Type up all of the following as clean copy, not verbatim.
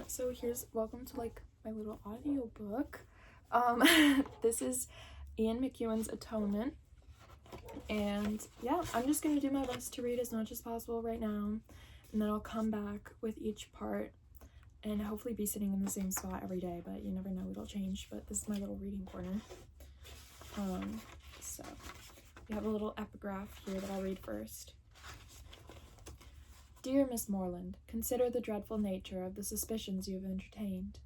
So welcome to like my little audio book. This is Ian McEwan's Atonement, and yeah, I'm just gonna do my best to read as much as possible right now, and then I'll come back with each part and hopefully be sitting in the same spot every day, but you never know, it'll change. But this is my little reading corner. So we have a little epigraph here that I'll read first. Dear Miss Morland, consider the dreadful nature of the suspicions you have entertained.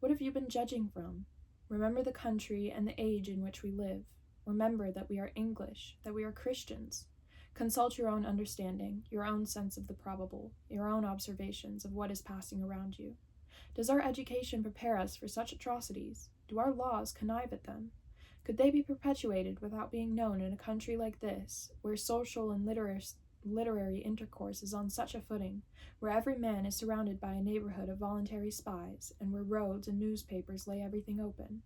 What have you been judging from? Remember the country and the age in which we live. Remember that we are English, that we are Christians. Consult your own understanding, your own sense of the probable, your own observations of what is passing around you. Does our education prepare us for such atrocities? Do our laws connive at them? Could they be perpetuated without being known in a country like this, where social and literary intercourse is on such a footing, where every man is surrounded by a neighborhood of voluntary spies, and where roads and newspapers lay everything open?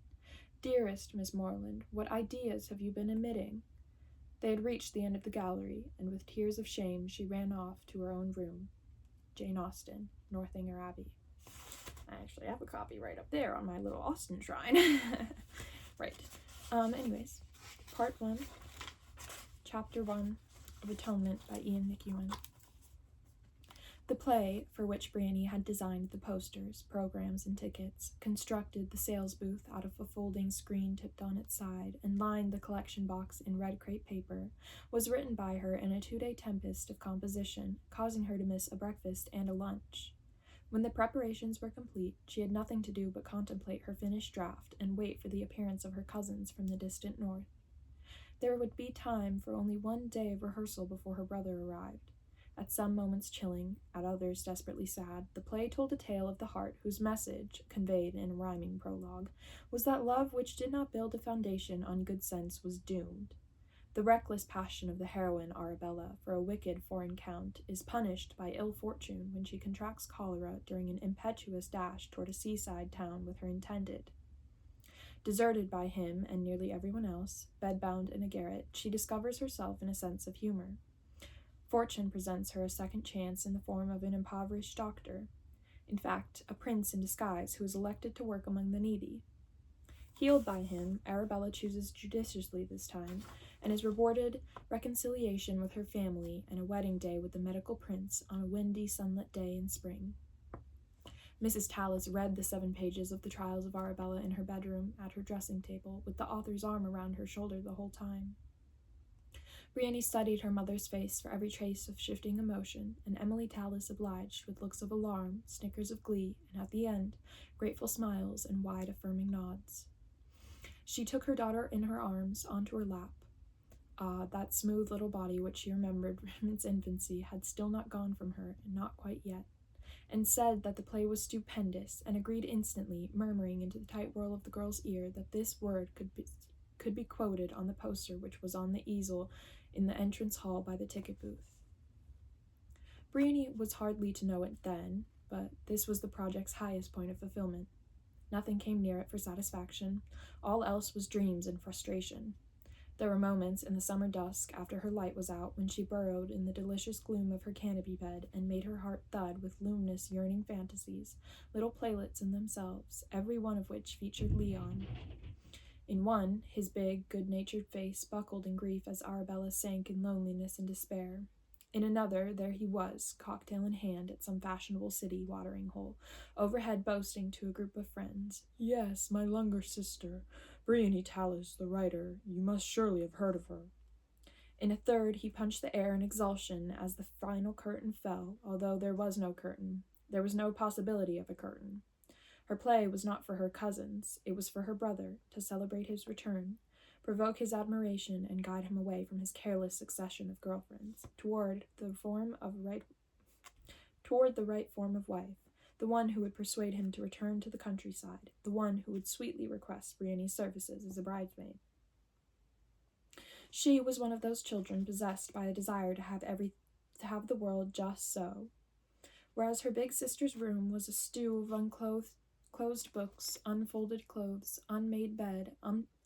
Dearest Miss Morland, what ideas have you been emitting? They had reached the end of the gallery, and with tears of shame she ran off to her own room. Jane Austen, Northanger Abbey. I actually have a copy right up there on my little Austen shrine. Right. Anyways, Part 1, Chapter 1 of Atonement by Ian McEwan. The play, for which Briony had designed the posters, programs, and tickets, constructed the sales booth out of a folding screen tipped on its side, and lined the collection box in red crepe paper, was written by her in a 2-day tempest of composition, causing her to miss a breakfast and a lunch. When the preparations were complete, she had nothing to do but contemplate her finished draft and wait for the appearance of her cousins from the distant north. There would be time for only 1 day of rehearsal before her brother arrived. At some moments chilling, at others desperately sad, the play told a tale of the heart whose message, conveyed in a rhyming prologue, was that love which did not build a foundation on good sense was doomed. The reckless passion of the heroine Arabella for a wicked foreign count is punished by ill fortune when she contracts cholera during an impetuous dash toward a seaside town with her intended. Deserted by him and nearly everyone else, bedbound in a garret, she discovers herself in a sense of humor. Fortune presents her a second chance in the form of an impoverished doctor. In fact, a prince in disguise who is elected to work among the needy. Healed by him, Arabella chooses judiciously this time, and is rewarded reconciliation with her family and a wedding day with the medical prince on a windy, sunlit day in spring. Mrs. Tallis read the 7 pages of the Trials of Arabella in her bedroom at her dressing table, with the author's arm around her shoulder the whole time. Briony studied her mother's face for every trace of shifting emotion, and Emily Tallis obliged with looks of alarm, snickers of glee, and at the end, grateful smiles and wide affirming nods. She took her daughter in her arms onto her lap. That smooth little body which she remembered from its infancy had still not gone from her, and not quite yet, and said that the play was stupendous, and agreed instantly, murmuring into the tight whirl of the girl's ear that this word could be quoted on the poster which was on the easel in the entrance hall by the ticket booth. Briony was hardly to know it then, but this was the project's highest point of fulfillment. Nothing came near it for satisfaction. All else was dreams and frustration. There were moments in the summer dusk after her light was out when she burrowed in the delicious gloom of her canopy bed and made her heart thud with luminous, yearning fantasies, little playlets in themselves, every one of which featured Leon. In one, his big, good-natured face buckled in grief as Arabella sank in loneliness and despair. In another, there he was, cocktail in hand at some fashionable city watering hole, overhead boasting to a group of friends, "Yes, my younger sister, Briony Tallis, the writer. You must surely have heard of her." In a third, he punched the air in exultation as the final curtain fell, although there was no curtain. There was no possibility of a curtain. Her play was not for her cousins, it was for her brother, to celebrate his return, provoke his admiration, and guide him away from his careless succession of girlfriends, toward the right form of wife, the one who would persuade him to return to the countryside, the one who would sweetly request Briony's services as a bridesmaid. She was one of those children possessed by a desire to have the world just so. Whereas her big sister's room was a stew of closed books, unfolded clothes, unmade bed,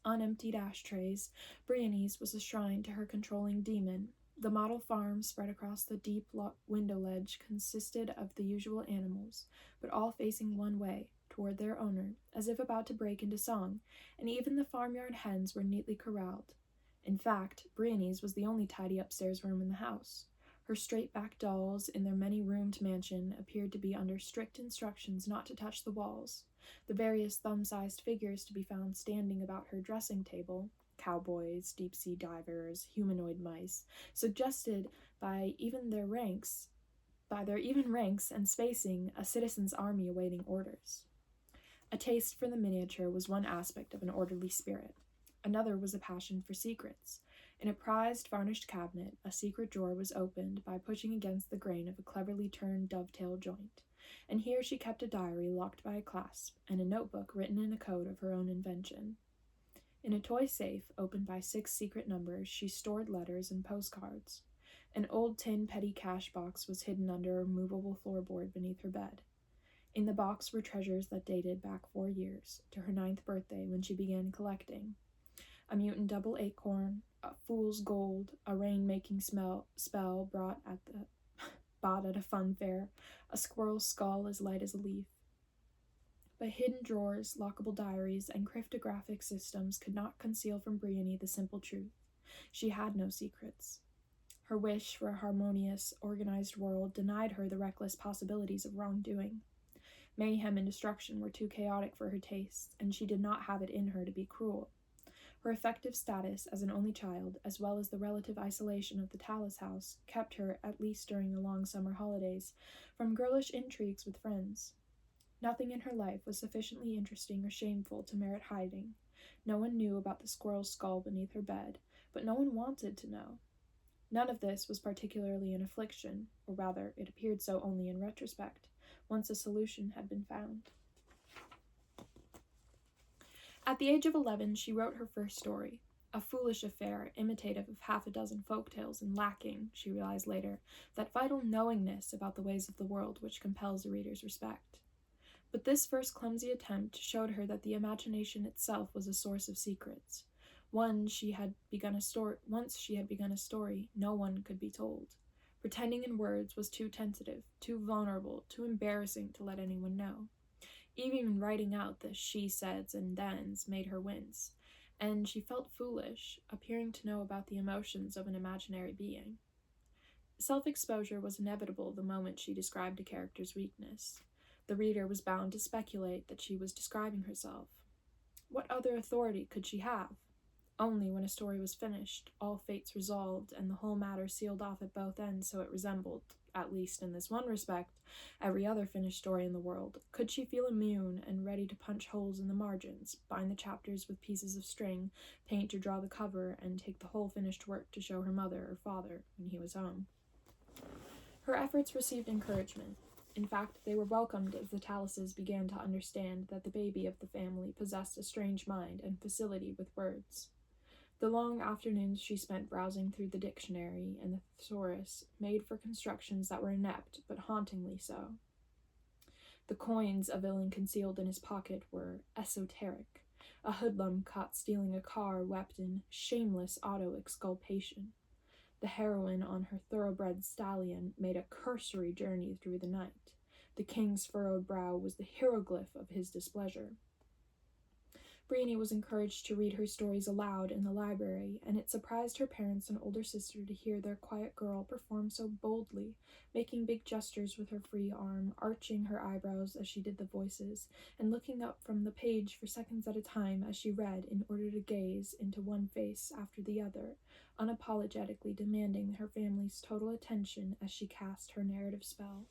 unemptied ashtrays, Briony's was a shrine to her controlling demon, The model farm spread across the deep window ledge consisted of the usual animals, but all facing one way, toward their owner, as if about to break into song, and even the farmyard hens were neatly corralled. In fact, Briony's was the only tidy upstairs room in the house. Her straight-backed dolls in their many-roomed mansion appeared to be under strict instructions not to touch the walls. The various thumb-sized figures to be found standing about her dressing table, cowboys, deep-sea divers, humanoid mice, suggested by their even ranks and spacing, a citizen's army awaiting orders. A taste for the miniature was one aspect of an orderly spirit. Another was a passion for secrets. In a prized varnished cabinet, a secret drawer was opened by pushing against the grain of a cleverly turned dovetail joint, and here she kept a diary locked by a clasp, and a notebook written in a code of her own invention. In a toy safe, opened by 6 secret numbers, she stored letters and postcards. An old tin petty cash box was hidden under a movable floorboard beneath her bed. In the box were treasures that dated back 4 years, to her 9th birthday when she began collecting. A mutant double acorn, a fool's gold, a rain-making spell bought at a fun fair, a squirrel's skull as light as a leaf. But hidden drawers, lockable diaries, and cryptographic systems could not conceal from Briony the simple truth. She had no secrets. Her wish for a harmonious, organized world denied her the reckless possibilities of wrongdoing. Mayhem and destruction were too chaotic for her tastes, and she did not have it in her to be cruel. Her effective status as an only child, as well as the relative isolation of the Tallis house, kept her, at least during the long summer holidays, from girlish intrigues with friends. Nothing in her life was sufficiently interesting or shameful to merit hiding. No one knew about the squirrel's skull beneath her bed, but no one wanted to know. None of this was particularly an affliction, or rather, it appeared so only in retrospect, once a solution had been found. At the age of 11, she wrote her first story, a foolish affair imitative of half a dozen folk tales and lacking, she realized later, that vital knowingness about the ways of the world which compels a reader's respect. But this first clumsy attempt showed her that the imagination itself was a source of secrets. Once she had begun a story, no one could be told. Pretending in words was too tentative, too vulnerable, too embarrassing to let anyone know. Even writing out the she-saids and thens made her wince, and she felt foolish, appearing to know about the emotions of an imaginary being. Self-exposure was inevitable the moment she described a character's weakness. The reader was bound to speculate that she was describing herself. What other authority could she have? Only when a story was finished, all fates resolved, and the whole matter sealed off at both ends so it resembled, at least in this one respect, every other finished story in the world, could she feel immune and ready to punch holes in the margins, bind the chapters with pieces of string, paint or draw the cover, and take the whole finished work to show her mother or father when he was home. Her efforts received encouragement. In fact, they were welcomed as the Tallises began to understand that the baby of the family possessed a strange mind and facility with words. The long afternoons she spent browsing through the dictionary and the thesaurus made for constructions that were inept, but hauntingly so. The coins a villain concealed in his pocket were esoteric. A hoodlum caught stealing a car wept in shameless auto-exculpation. The heroine on her thoroughbred stallion made a cursory journey through the night. The king's furrowed brow was the hieroglyph of his displeasure. Briony was encouraged to read her stories aloud in the library, and it surprised her parents and older sister to hear their quiet girl perform so boldly, making big gestures with her free arm, arching her eyebrows as she did the voices, and looking up from the page for seconds at a time as she read in order to gaze into one face after the other, unapologetically demanding her family's total attention as she cast her narrative spell.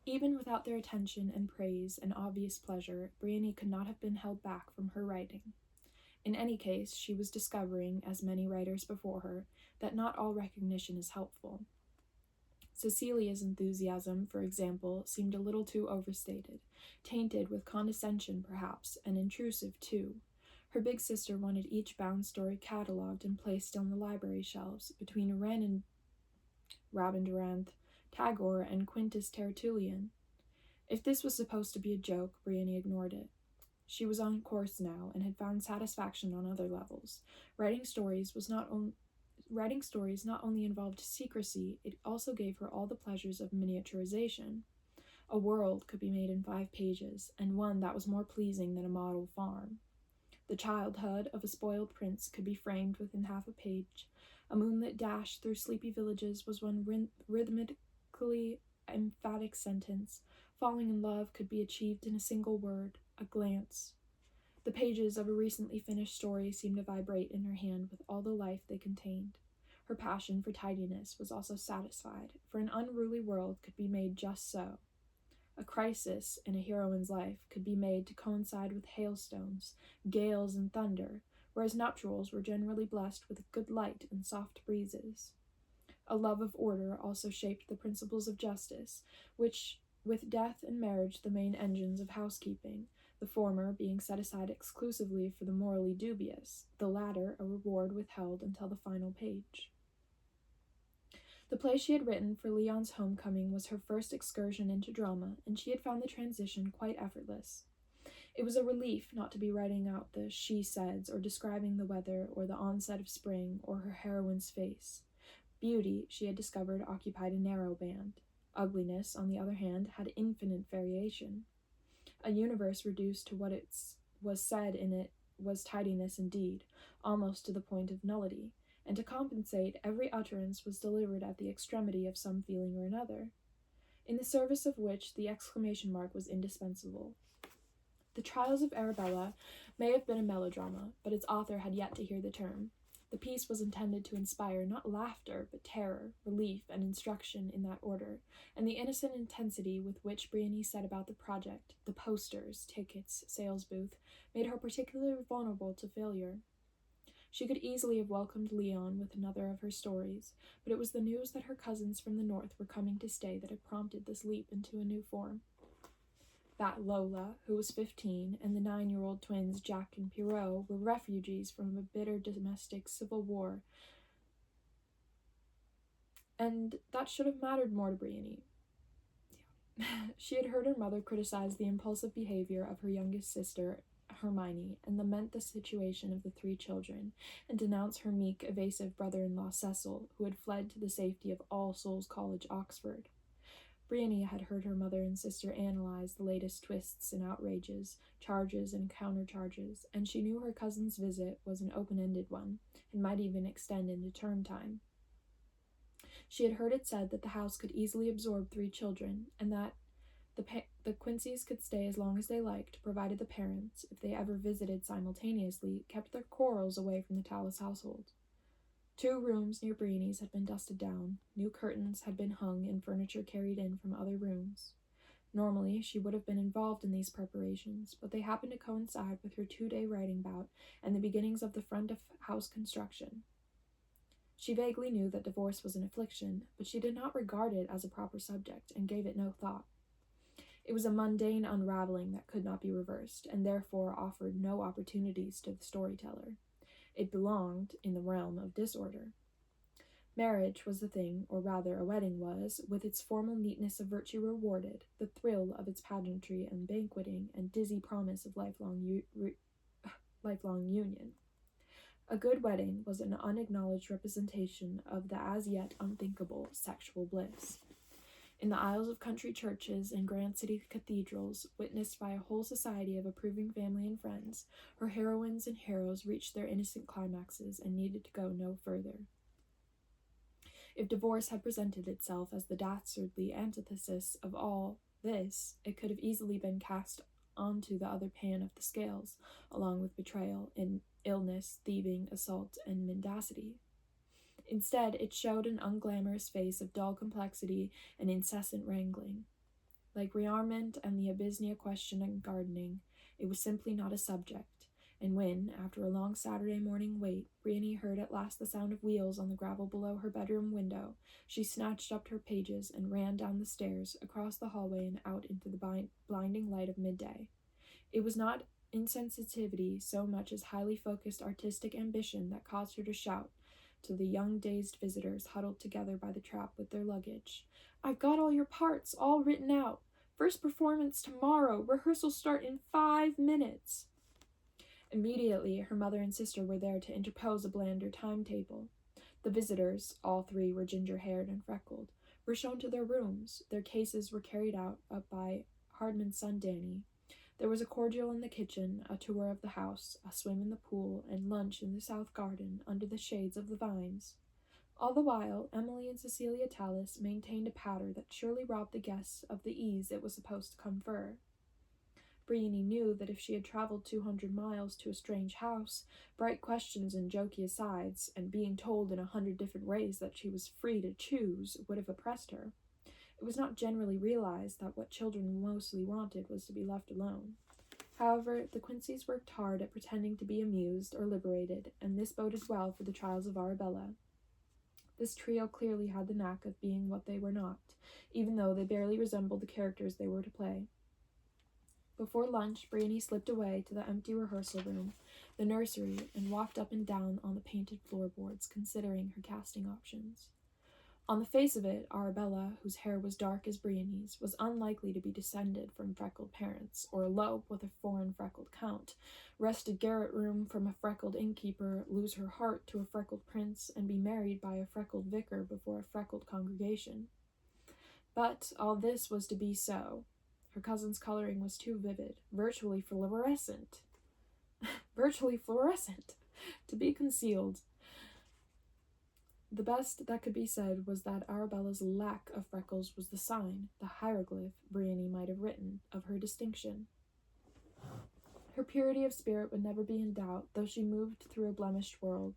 Even without their attention and praise and obvious pleasure, Briony could not have been held back from her writing. In any case, she was discovering, as many writers before her, that not all recognition is helpful. Cecilia's enthusiasm, for example, seemed a little too overstated, tainted with condescension perhaps, and intrusive too. Her big sister wanted each bound story catalogued and placed on the library shelves, between Wren and Rabindranath, Tagore, and Quintus Tertullian. If this was supposed to be a joke, Briony ignored it. She was on course now, and had found satisfaction on other levels. Writing stories was not Writing stories not only involved secrecy, it also gave her all the pleasures of miniaturization. A world could be made in 5 pages, and one that was more pleasing than a model farm. The childhood of a spoiled prince could be framed within half a page. A moonlit dash through sleepy villages was one rhythmically emphatic sentence. Falling in love could be achieved in a single word, a glance. The pages of a recently finished story seemed to vibrate in her hand with all the life they contained. Her passion for tidiness was also satisfied, for an unruly world could be made just so. A crisis in a heroine's life could be made to coincide with hailstones, gales, and thunder, whereas nuptials were generally blessed with good light and soft breezes. A love of order also shaped the principles of justice, which, with death and marriage the main engines of housekeeping, the former being set aside exclusively for the morally dubious, the latter a reward withheld until the final page. The play she had written for Leon's homecoming was her first excursion into drama, and she had found the transition quite effortless. It was a relief not to be writing out the she-saids or describing the weather or the onset of spring or her heroine's face. Beauty, she had discovered, occupied a narrow band. Ugliness, on the other hand, had infinite variation. A universe reduced to what was said in it was tidiness indeed, almost to the point of nullity, and to compensate, every utterance was delivered at the extremity of some feeling or another, in the service of which the exclamation mark was indispensable. The Trials of Arabella may have been a melodrama, but its author had yet to hear the term. The piece was intended to inspire not laughter, but terror, relief, and instruction in that order, and the innocent intensity with which Briony set about the project, the posters, tickets, sales booth, made her particularly vulnerable to failure. She could easily have welcomed Leon with another of her stories, but it was the news that her cousins from the north were coming to stay that had prompted this leap into a new form. That Lola, who was 15, and the 9-year-old twins Jack and Pierrot were refugees from a bitter domestic civil war, and that should have mattered more to Briony. She had heard her mother criticize the impulsive behavior of her youngest sister, Hermione, and lament the situation of the 3 children, and denounce her meek, evasive brother-in-law Cecil, who had fled to the safety of All Souls College, Oxford. Briony had heard her mother and sister analyze the latest twists and outrages, charges and countercharges, and she knew her cousin's visit was an open-ended one, and might even extend into term time. She had heard it said that the house could easily absorb 3 children, and that the Quinceys could stay as long as they liked, provided the parents, if they ever visited simultaneously, kept their quarrels away from the Tallis household. 2 rooms near Briony's had been dusted down, new curtains had been hung and furniture carried in from other rooms. Normally, she would have been involved in these preparations, but they happened to coincide with her 2-day writing bout and the beginnings of the front of house construction. She vaguely knew that divorce was an affliction, but she did not regard it as a proper subject and gave it no thought. It was a mundane unraveling that could not be reversed, and therefore offered no opportunities to the storyteller. It belonged in the realm of disorder. Marriage was the thing, or rather a wedding was, with its formal neatness of virtue rewarded, the thrill of its pageantry and banqueting, and dizzy promise of lifelong union. A good wedding was an unacknowledged representation of the as-yet unthinkable sexual bliss. In the aisles of country churches and grand city cathedrals, witnessed by a whole society of approving family and friends, her heroines and heroes reached their innocent climaxes and needed to go no further. If divorce had presented itself as the dastardly antithesis of all this, it could have easily been cast onto the other pan of the scales, along with betrayal, illness, thieving, assault, and mendacity. Instead, it showed an unglamorous face of dull complexity and incessant wrangling. Like rearmament and the Abyssinia question and gardening, it was simply not a subject, and when, after a long Saturday morning wait, Briony heard at last the sound of wheels on the gravel below her bedroom window, she snatched up her pages and ran down the stairs, across the hallway, and out into the blinding light of midday. It was not insensitivity so much as highly focused artistic ambition that caused her to shout to the young dazed visitors huddled together by the trap with their luggage. "I've got all your parts, all written out. First performance tomorrow. Rehearsals start in 5 minutes. Immediately, her mother and sister were there to interpose a blander timetable. The visitors, all three were ginger-haired and freckled, were shown to their rooms. Their cases were carried up by Hardman's son Danny. There was a cordial in the kitchen, a tour of the house, a swim in the pool, and lunch in the south garden under the shades of the vines. All the while, Emily and Cecilia Tallis maintained a patter that surely robbed the guests of the ease it was supposed to confer. Briony knew that if she had traveled 200 miles to a strange house, bright questions and jokey asides, and being told in 100 different ways that she was free to choose, would have oppressed her. It was not generally realized that what children mostly wanted was to be left alone. However, the Quinceys worked hard at pretending to be amused or liberated, and this boded well for the trials of Arabella. This trio clearly had the knack of being what they were not, even though they barely resembled the characters they were to play. Before lunch, Briony slipped away to the empty rehearsal room, the nursery, and walked up and down on the painted floorboards, considering her casting options. On the face of it, Arabella, whose hair was dark as Briony's, was unlikely to be descended from freckled parents, or elope with a foreign freckled count, wrest a garret room from a freckled innkeeper, lose her heart to a freckled prince, and be married by a freckled vicar before a freckled congregation. But all this was to be so. Her cousin's coloring was too vivid, virtually fluorescent, to be concealed. The best that could be said was that Arabella's lack of freckles was the sign, the hieroglyph Briony might have written, of her distinction. Her purity of spirit would never be in doubt, though she moved through a blemished world.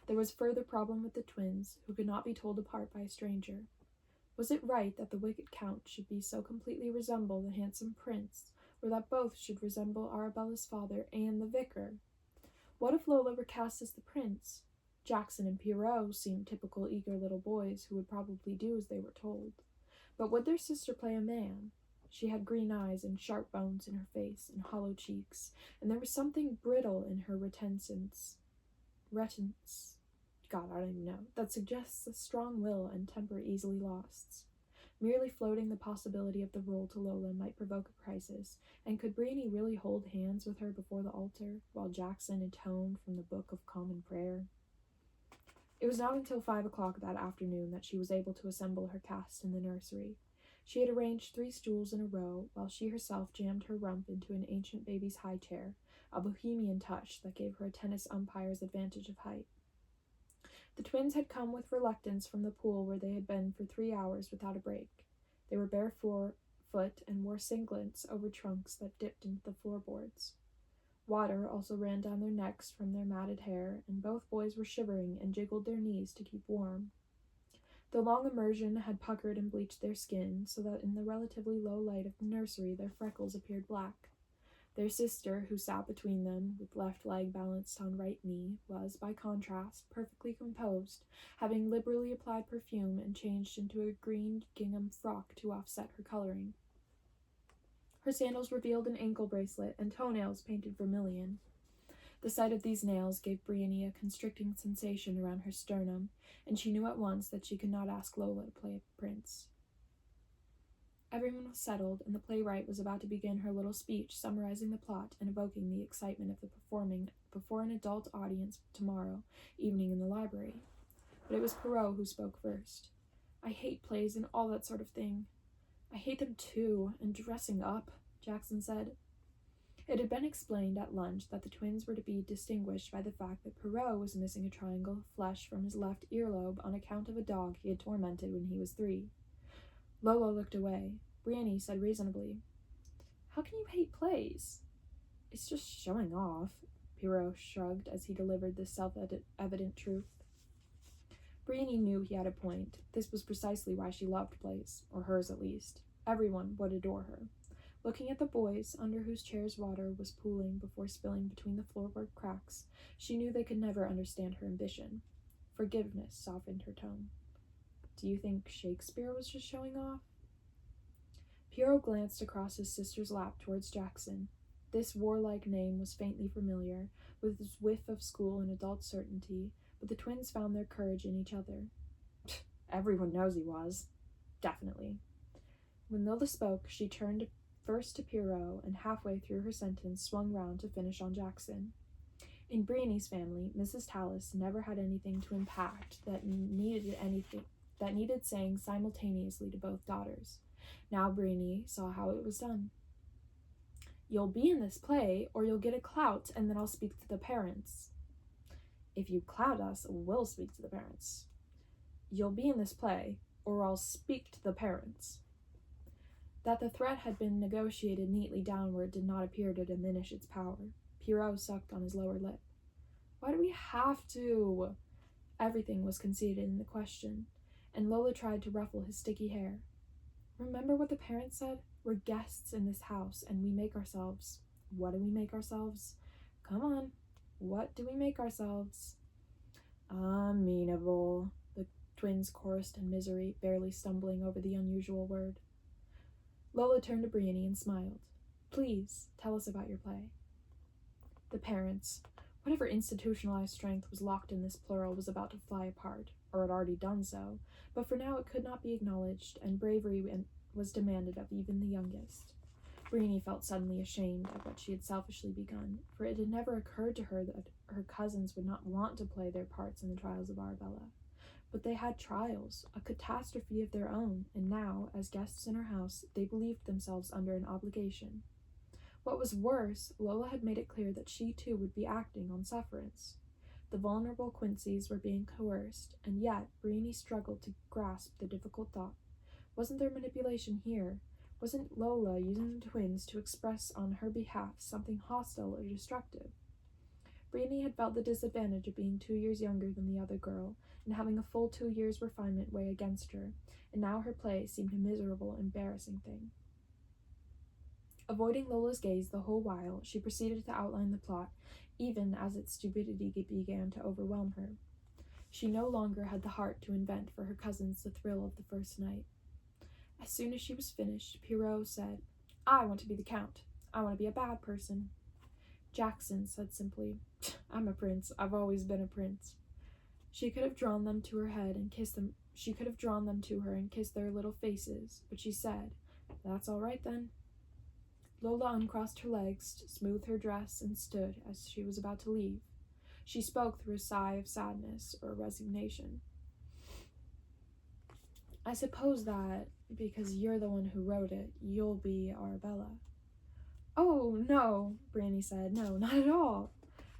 There was further problem with the twins, who could not be told apart by a stranger. Was it right that the wicked count should be so completely resemble the handsome prince, or that both should resemble Arabella's father and the vicar? What if Lola were cast as the prince? Jackson and Pierrot seemed typical eager little boys who would probably do as they were told. But would their sister play a man? She had green eyes and sharp bones in her face and hollow cheeks, and there was something brittle in her reticence, that suggests a strong will and temper easily lost. Merely floating the possibility of the role to Lola might provoke a crisis, and could Briony really hold hands with her before the altar, while Jackson intoned from the Book of Common Prayer? It was not until 5 o'clock that afternoon that she was able to assemble her cast in the nursery. She had arranged 3 stools in a row, while she herself jammed her rump into an ancient baby's high chair, a bohemian touch that gave her a tennis umpire's advantage of height. The twins had come with reluctance from the pool where they had been for 3 hours without a break. They were barefoot and wore singlets over trunks that dipped into the floorboards. Water also ran down their necks from their matted hair, and both boys were shivering and jiggled their knees to keep warm. The long immersion had puckered and bleached their skin, so that in the relatively low light of the nursery their freckles appeared black. Their sister, who sat between them, with left leg balanced on right knee, was, by contrast, perfectly composed, having liberally applied perfume and changed into a green gingham frock to offset her coloring. Her sandals revealed an ankle bracelet and toenails painted vermilion. The sight of these nails gave Briony a constricting sensation around her sternum, and she knew at once that she could not ask Lola to play a prince. Everyone was settled, and the playwright was about to begin her little speech summarizing the plot and evoking the excitement of the performing before an adult audience tomorrow evening in the library. But it was Pierrot who spoke first. "I hate plays and all that sort of thing." "I hate them too, and dressing up," Jackson said. It had been explained at lunch that the twins were to be distinguished by the fact that Pierrot was missing a triangle of flesh from his left earlobe on account of a dog he had tormented when he was 3. Lola looked away. Briony said reasonably, "How can you hate plays?" "It's just showing off," Pierrot shrugged as he delivered this self-evident truth. Briony knew he had a point. This was precisely why she loved plays, or hers at least. Everyone would adore her. Looking at the boys, under whose chairs water was pooling before spilling between the floorboard cracks, she knew they could never understand her ambition. Forgiveness softened her tone. "Do you think Shakespeare was just showing off?" Pierrot glanced across his sister's lap towards Jackson. This warlike name was faintly familiar, with its whiff of school and adult certainty, but the twins found their courage in each other. "Everyone knows he was." "Definitely." When Lola spoke, she turned first to Pierrot, and halfway through her sentence swung round to finish on Jackson. In Brieny's family, Mrs. Tallis never had anything to impact that needed saying simultaneously to both daughters. Now Brieny saw how it was done. "You'll be in this play, or you'll get a clout, and then I'll speak to the parents." "If you clout us, we'll speak to the parents." "You'll be in this play, or I'll speak to the parents." That the threat had been negotiated neatly downward did not appear to diminish its power. Pierrot sucked on his lower lip. "Why do we have to?" Everything was conceded in the question, and Lola tried to ruffle his sticky hair. "Remember what the parents said? We're guests in this house, and we make ourselves. What do we make ourselves? Come on, what do we make ourselves?" "Amenable," the twins chorused in misery, barely stumbling over the unusual word. Lola turned to Briony and smiled. "Please, tell us about your play." The parents, whatever institutionalized strength was locked in this plural, was about to fly apart, or had already done so, but for now it could not be acknowledged, and bravery was demanded of even the youngest. Briony felt suddenly ashamed of what she had selfishly begun, for it had never occurred to her that her cousins would not want to play their parts in the trials of Arabella. But they had trials, a catastrophe of their own, and now, as guests in her house, they believed themselves under an obligation. What was worse, Lola had made it clear that she too would be acting on sufferance. The vulnerable Quincy's were being coerced, and yet Briony struggled to grasp the difficult thought. Wasn't there manipulation here? Wasn't Lola using the twins to express on her behalf something hostile or destructive? Briony had felt the disadvantage of being 2 years younger than the other girl, and having a full 2 years' refinement weigh against her, and now her play seemed a miserable, embarrassing thing. Avoiding Lola's gaze the whole while, she proceeded to outline the plot, even as its stupidity began to overwhelm her. She no longer had the heart to invent for her cousins the thrill of the first night. As soon as she was finished, Pierrot said, "I want to be the Count. I want to be a bad person." Jackson said simply, "I'm a prince. I've always been a prince." She could have drawn them to her head and kissed them. She could have drawn them to her and kissed their little faces, but she said, "That's all right then." Lola uncrossed her legs, smoothed her dress, and stood as she was about to leave. She spoke through a sigh of sadness or resignation. "I suppose that, because you're the one who wrote it, you'll be Arabella." "Oh, no," Briony said. "No, not at all."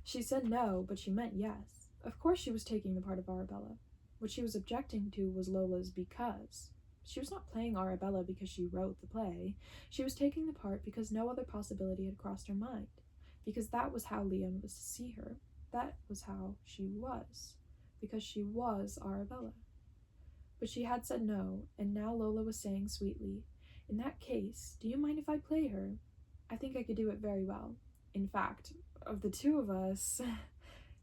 She said no, but she meant yes. Of course she was taking the part of Arabella. What she was objecting to was Lola's because. She was not playing Arabella because she wrote the play. She was taking the part because no other possibility had crossed her mind, because that was how Liam was to see her. That was how she was, because she was Arabella. But she had said no, and now Lola was saying sweetly, "In that case, do you mind if I play her? I think I could do it very well. In fact, of the two of us..."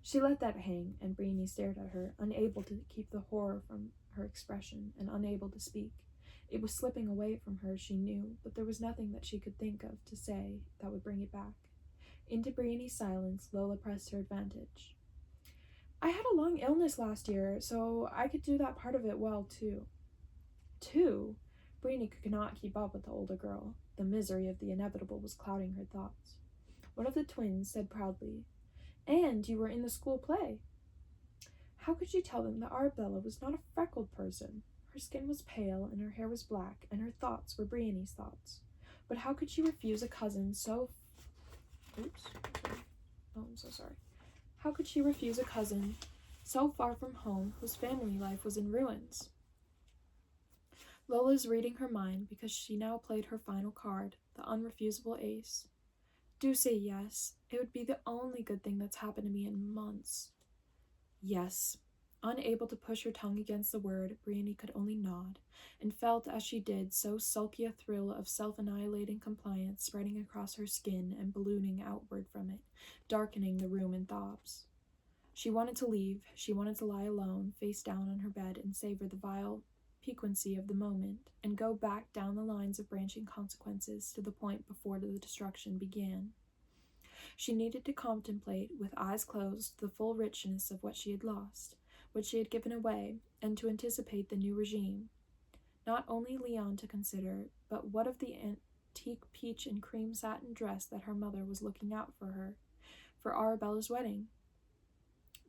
She let that hang, and Briony stared at her, unable to keep the horror from her expression, and unable to speak. It was slipping away from her, she knew, but there was nothing that she could think of to say that would bring it back. Into Briony's silence, Lola pressed her advantage. "I had a long illness last year, so I could do that part of it well, too." "Too?" Briony could not keep up with the older girl. The misery of the inevitable was clouding her thoughts. One of the twins said proudly, "And you were in the school play." How could she tell them that Arabella was not a freckled person? Her skin was pale, and her hair was black, and her thoughts were Briony's thoughts. But how could she refuse a cousin so... I'm so sorry. How could she refuse a cousin so far from home whose family life was in ruins? Lola's reading her mind because she now played her final card, the unrefusable ace. "Do say yes. It would be the only good thing that's happened to me in months." Yes. Unable to push her tongue against the word, Briony could only nod, and felt as she did so sulky a thrill of self-annihilating compliance spreading across her skin and ballooning outward from it, darkening the room in throbs. She wanted to leave. She wanted to lie alone, face down on her bed, and savor the vile piquancy of the moment, and go back down the lines of branching consequences to the point before the destruction began. She needed to contemplate, with eyes closed, the full richness of what she had lost, what she had given away, and to anticipate the new regime. Not only Leon to consider, but what of the antique peach and cream satin dress that her mother was looking out for her, for Arabella's wedding?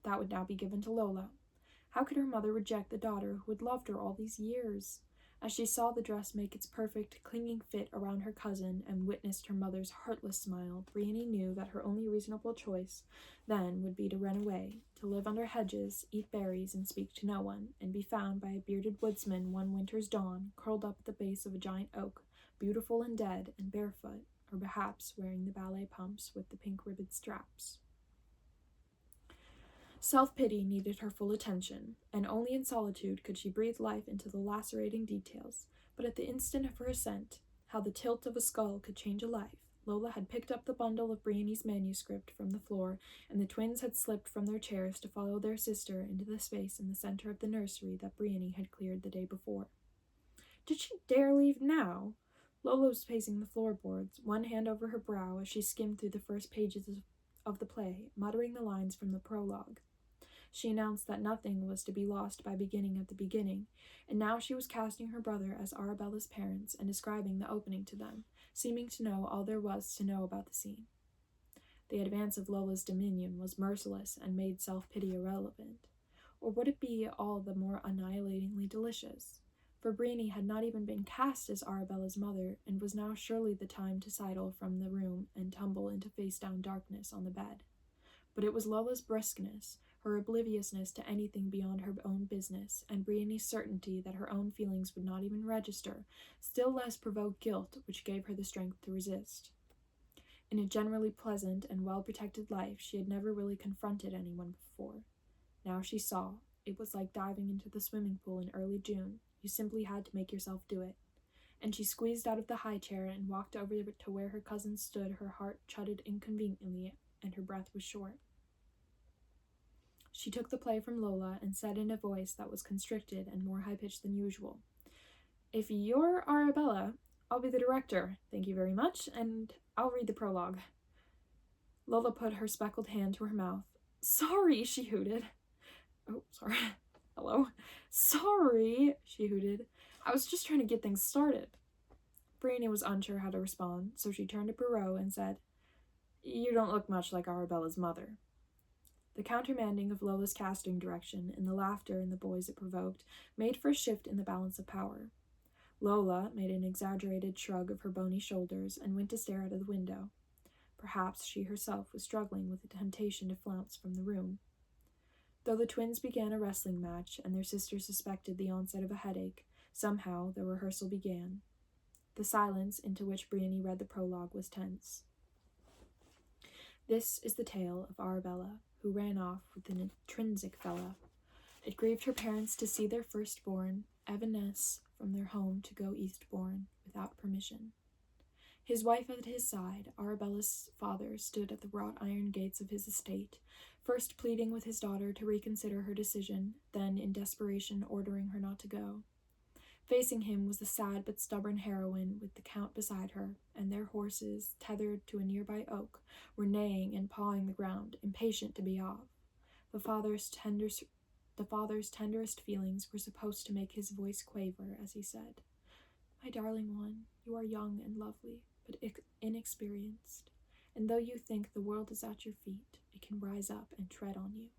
That would now be given to Lola. How could her mother reject the daughter who had loved her all these years? As she saw the dress make its perfect, clinging fit around her cousin and witnessed her mother's heartless smile, Briony knew that her only reasonable choice then would be to run away, to live under hedges, eat berries, and speak to no one, and be found by a bearded woodsman one winter's dawn, curled up at the base of a giant oak, beautiful and dead, and barefoot, or perhaps wearing the ballet pumps with the pink-ribbed straps. Self-pity needed her full attention, and only in solitude could she breathe life into the lacerating details. But at the instant of her ascent, how the tilt of a skull could change a life, Lola had picked up the bundle of Briony's manuscript from the floor, and the twins had slipped from their chairs to follow their sister into the space in the center of the nursery that Briony had cleared the day before. Did she dare leave now? Lola was pacing the floorboards, one hand over her brow as she skimmed through the first pages of the play, muttering the lines from the prologue. She announced that nothing was to be lost by beginning at the beginning, and now she was casting her brother as Arabella's parents and describing the opening to them, seeming to know all there was to know about the scene. The advance of Lola's dominion was merciless and made self-pity irrelevant. Or would it be all the more annihilatingly delicious? For Briony had not even been cast as Arabella's mother, and was now surely the time to sidle from the room and tumble into face-down darkness on the bed. But it was Lola's briskness, her obliviousness to anything beyond her own business, and Briony's certainty that her own feelings would not even register, still less provoke guilt, which gave her the strength to resist. In a generally pleasant and well-protected life, she had never really confronted anyone before. Now she saw. It was like diving into the swimming pool in early June. You simply had to make yourself do it. And she squeezed out of the high chair and walked over to where her cousin stood, her heart chutted inconveniently, and her breath was short. She took the play from Lola and said in a voice that was constricted and more high-pitched than usual, "If you're Arabella, I'll be the director, thank you very much, and I'll read the prologue." Lola put her speckled hand to her mouth. "Sorry," she hooted. "Oh, sorry. Hello?" "Sorry," she hooted. "I was just trying to get things started." Briony was unsure how to respond, so she turned to Perrault and said, "You don't look much like Arabella's mother." The countermanding of Lola's casting direction and the laughter in the boys it provoked made for a shift in the balance of power. Lola made an exaggerated shrug of her bony shoulders and went to stare out of the window. Perhaps she herself was struggling with the temptation to flounce from the room. Though the twins began a wrestling match and their sister suspected the onset of a headache, somehow the rehearsal began. The silence into which Briony read the prologue was tense. This is the tale of Arabella, who ran off with an intrinsic fella. It grieved her parents to see their firstborn evanesce from their home to go eastbourne without permission. His wife at his side, Arabella's father, stood at the wrought iron gates of his estate, first pleading with his daughter to reconsider her decision, then in desperation ordering her not to go. Facing him was the sad but stubborn heroine with the Count beside her, and their horses, tethered to a nearby oak, were neighing and pawing the ground, impatient to be off. The father's tenderest feelings were supposed to make his voice quaver as he said, "My darling one, you are young and lovely, but inexperienced, and though you think the world is at your feet, it can rise up and tread on you."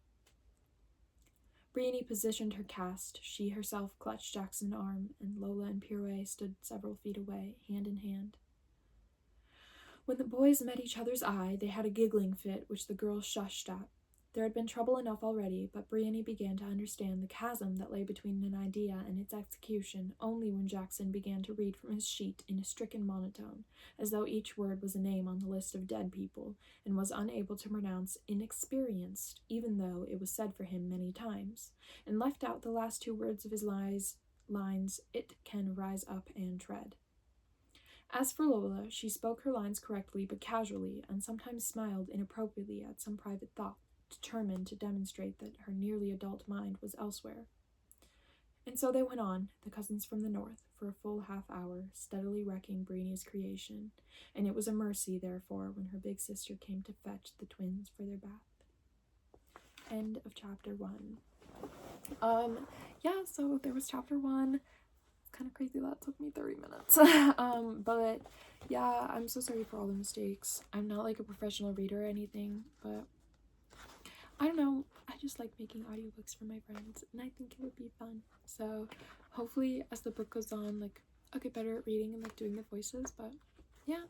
Briony positioned her cast, she herself clutched Jackson's arm, and Lola and Pierre stood several feet away, hand in hand. When the boys met each other's eye, they had a giggling fit, which the girls shushed at. There had been trouble enough already, but Briony began to understand the chasm that lay between an idea and its execution only when Jackson began to read from his sheet in a stricken monotone, as though each word was a name on the list of dead people, and was unable to pronounce inexperienced, even though it was said for him many times, and left out the last two words of his lines, "It can rise up and tread." As for Lola, she spoke her lines correctly but casually, and sometimes smiled inappropriately at some private thought, determined to demonstrate that her nearly adult mind was elsewhere. And so they went on, the cousins from the north, for a full half-hour, steadily wrecking Briony's creation, and it was a mercy, therefore, when her big sister came to fetch the twins for their bath. End of chapter 1. So there was chapter 1. Kind of crazy that took me 30 minutes. But yeah, I'm so sorry for all the mistakes. I'm not like a professional reader or anything, but I don't know. I just like making audiobooks for my friends, and I think it would be fun. So hopefully as the book goes on, like, I'll get better at reading and like doing the voices, but yeah.